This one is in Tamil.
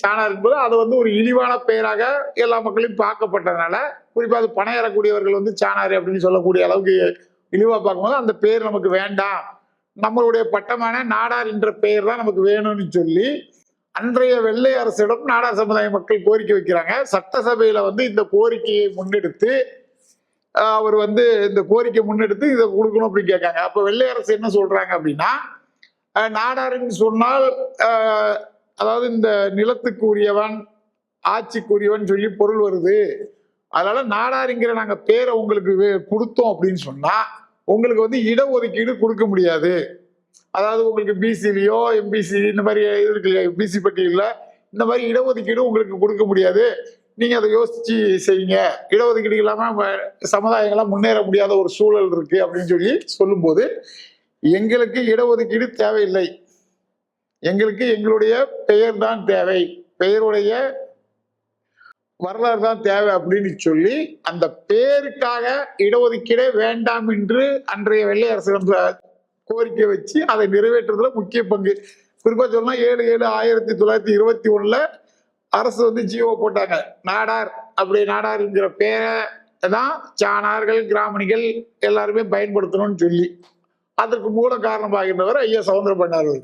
சாணார் என்பது அது வந்து ஒரு இழிவான பெயராக எல்லா மக்களையும் பார்க்கப்பட்டதுனால, குறிப்பா அது பணம் ஏறக்கூடியவர்கள் வந்து சாணார் அப்படின்னு சொல்லக்கூடிய அளவுக்கு இழிவா பார்க்கும்போது, அந்த பேர் நமக்கு வேண்டாம். நம்மளுடைய பட்டமான நாடார் என்ற பெயர் தான் நமக்கு வேணும்னு சொல்லி, அன்றைய வெள்ளை அரசிடம் நாடார் சமுதாய மக்கள் கோரிக்கை வைக்கிறாங்க. சட்டசபையில வந்து இந்த கோரிக்கையை முன்னெடுத்து, அவர் வந்து இந்த கோரிக்கை முன்னெடுத்து இதை கொடுக்கணும் அப்படின்னு கேட்காங்க. அப்ப வெள்ளை அரசு என்ன சொல்றாங்க அப்படின்னா, நாடார்ன்னு சொன்னால் அதாவது இந்த நிலத்துக்கு உரியவன், ஆட்சிக்குரியவன் சொல்லி பொருள் வருது. அதனால நாடாருங்கிற நாங்க பேரை உங்களுக்கு கொடுத்தோம் அப்படின்னு சொன்னா, உங்களுக்கு வந்து இடஒதுக்கீடு கொடுக்க முடியாது. அதாவது உங்களுக்கு பிசிலியோ, எம்பிசி இந்த மாதிரி இருக்கு இல்லையா, பிசி பட்டியல இந்த மாதிரி இடஒதுக்கீடு உங்களுக்கு கொடுக்க முடியாது. நீங்க அதை யோசிச்சு செய்யுங்க. இடஒதுக்கீடு இல்லாம சமுதாயங்கள்லாம் முன்னேற முடியாத ஒரு சூழல் இருக்கு அப்படின்னு சொல்லி சொல்லும்போது, எங்களுக்கு இடஒதுக்கீடு தேவையில்லை. எங்களுக்கு எங்களுடைய பெயர் தான் தேவை. பெயருடைய வரலாறு தான் தேவை அப்படின்னு சொல்லி, அந்த பேருக்காக இடஒதுக்கீடே வேண்டாம் என்று அன்றைய வெள்ளை அரசிடம் கோரிக்கை வச்சு அதை நிறைவேற்றுறதுல முக்கிய பங்கு. குறிப்பா சொன்னா 7/7/1921 அரசு வந்து ஜிஓ போட்டாங்க. நாடார் அப்படி நாடார்ங்கிற பேரை தான் சாணார்கள், கிராமணிகள் எல்லாருமே பயன்படுத்தணும்னு சொல்லி. அதற்கு மூல காரணமாகின்றவர் ஐயா சவுந்தரபாண்டியார் அவர்கள்.